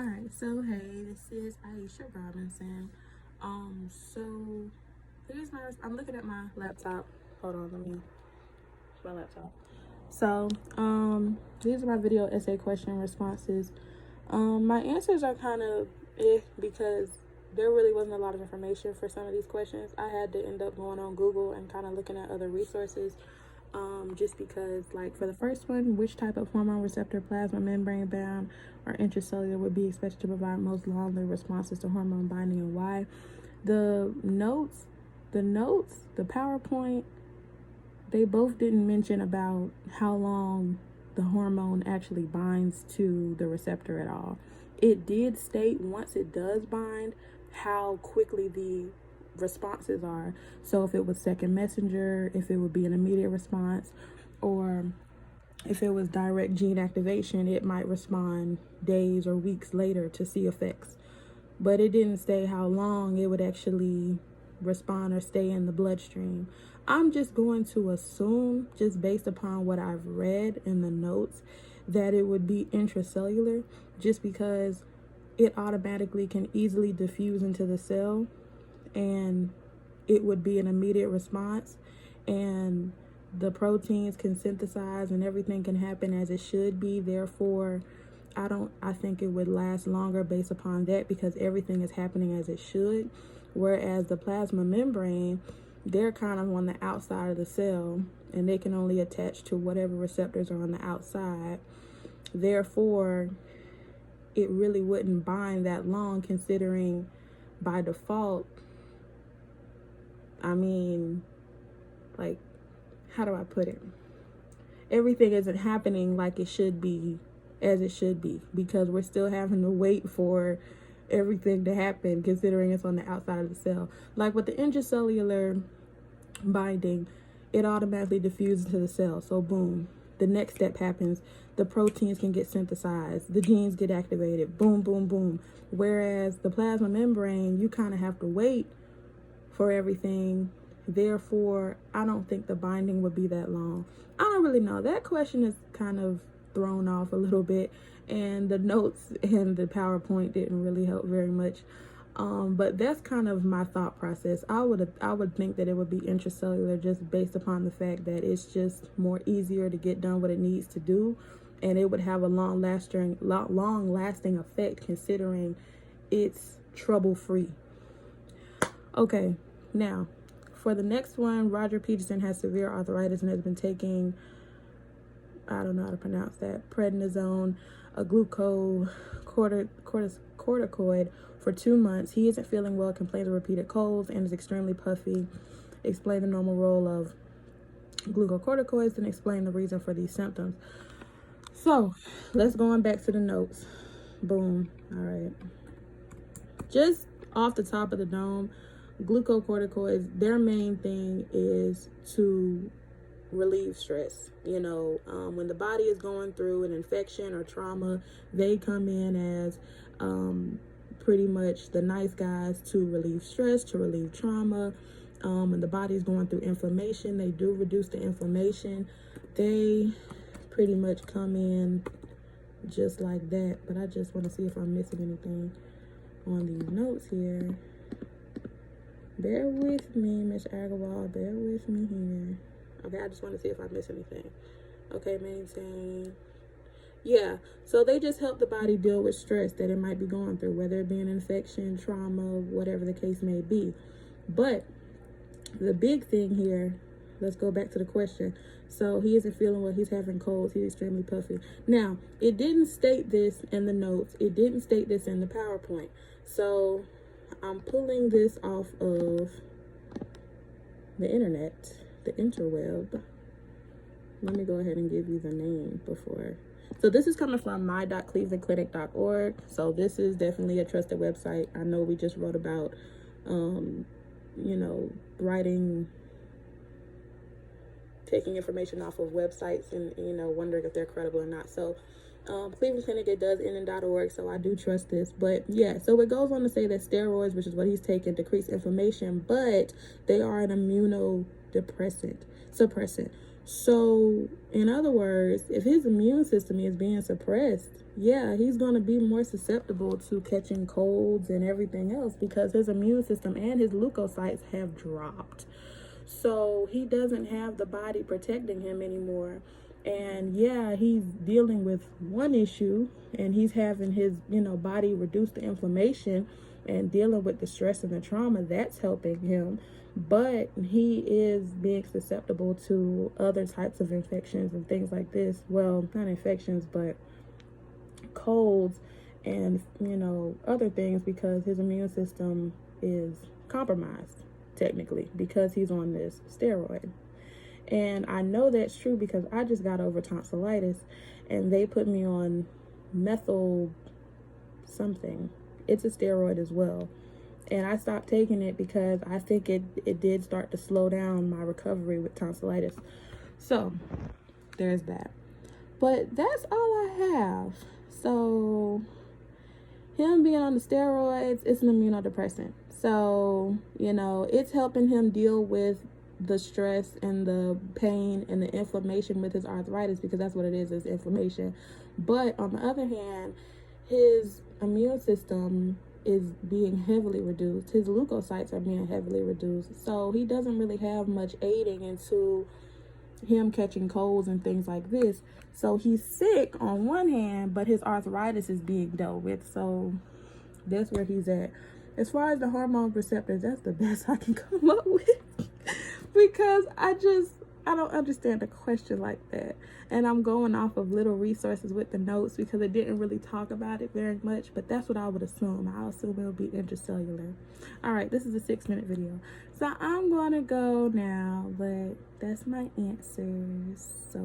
Alright, so hey, this is Aisha Robinson. So here's I'm looking at my laptop. Hold on, let me my laptop. So, these are my video essay question responses. My answers are kind of because there really wasn't a lot of information for some of these questions. I had to end up going on Google and kind of looking at other resources. Just because, like, for the first one, which type of hormone receptor, plasma membrane bound or intracellular, would be expected to provide most long-lived responses to hormone binding, and why? The notes, the PowerPoint, they both didn't mention about how long the hormone actually binds to the receptor at all. It did state once it does bind how quickly the responses are. So if it was second messenger, if it would be an immediate response, or if it was direct gene activation, it might respond days or weeks later to see effects. But it didn't say how long it would actually respond or stay in the bloodstream. I'm just going to assume, just based upon what I've read in the notes, that it would be intracellular, just because it automatically can easily diffuse into the cell, and it would be an immediate response, and the proteins can synthesize and everything can happen as it should be. Therefore, I think it would last longer based upon that, because everything is happening as it should. Whereas the plasma membrane, they're kind of on the outside of the cell, and they can only attach to whatever receptors are on the outside. Therefore, it really wouldn't bind that long, considering by default, I mean, like, how do I put it? Everything isn't happening like it should be, as it should be, because we're still having to wait for everything to happen, considering it's on the outside of the cell. Like with the intracellular binding, it automatically diffuses to the cell. So boom, the next step happens. The proteins can get synthesized, the genes get activated, boom, boom, boom. Whereas the plasma membrane, you kind of have to wait for everything. Therefore, I don't think the binding would be that long. I don't really know. That question is kind of thrown off a little bit, and the notes and the PowerPoint didn't really help very much. But that's kind of my thought process. I would think that it would be intracellular, just based upon the fact that it's just more easier to get done what it needs to do, and it would have a long lasting effect, considering it's trouble-free. Okay, now for the next one, Roger Peterson has severe arthritis and has been taking, I don't know how to pronounce that, prednisone, a glucocorticoid for 2 months. He isn't feeling well, complains of repeated colds, and is extremely puffy. Explain the normal role of glucocorticoids and explain the reason for these symptoms. So let's go on back to the notes. Boom. All right. Just off the top of the dome, glucocorticoids, their main thing is to relieve stress. When the body is going through an infection or trauma, they come in as pretty much the nice guys to relieve stress, to relieve trauma. When the body is going through inflammation, they do reduce the inflammation. They pretty much come in just like that. But I just want to see if I'm missing anything on these notes here. Bear with me, Miss Agarwal. Bear with me here. Okay, I just want to see if I miss anything. Okay, maintain. Yeah, so they just help the body deal with stress that it might be going through, whether it be an infection, trauma, whatever the case may be. But the big thing here, let's go back to the question. So he isn't feeling well, he's having colds, he's extremely puffy. Now, it didn't state this in the notes, it didn't state this in the PowerPoint. So I'm pulling this off of the internet, the interweb. Let me go ahead and give you the name before. So this is coming from my.clevelandclinic.org. So this is definitely a trusted website. I know we just wrote about, taking information off of websites and, wondering if they're credible or not. So Cleveland Clinic, it does in.org, so I do trust this. But yeah, so it goes on to say that steroids, which is what he's taking, decrease inflammation, but they are an immunodepressant, suppressant. So, in other words, if his immune system is being suppressed, yeah, he's going to be more susceptible to catching colds and everything else because his immune system and his leukocytes have dropped. So, he doesn't have the body protecting him anymore. And yeah, he's dealing with one issue and he's having his, body reduce the inflammation and dealing with the stress and the trauma. That's helping him, but he is being susceptible to other types of infections and things like this. Well, not infections, but colds and other things because his immune system is compromised technically because he's on this steroid. And I know that's true because I just got over tonsillitis and they put me on methyl something. It's a steroid as well. And I stopped taking it because I think it did start to slow down my recovery with tonsillitis. So there's that. But that's all I have. So him being on the steroids, it's an immunodepressant. So, it's helping him deal with the stress and the pain and the inflammation with his arthritis because that's what it is inflammation. But on the other hand, his immune system is being heavily reduced. His leukocytes are being heavily reduced. So he doesn't really have much aiding into him catching colds and things like this. So he's sick on one hand, but his arthritis is being dealt with. So that's where he's at. As far as the hormone receptors, that's the best I can come up with because I don't understand a question like that. And I'm going off of little resources with the notes because it didn't really talk about it very much, but that's what I would assume. I'll assume it'll be intracellular. All right, this is a 6-minute video. So I'm going to go now, but that's my answers. So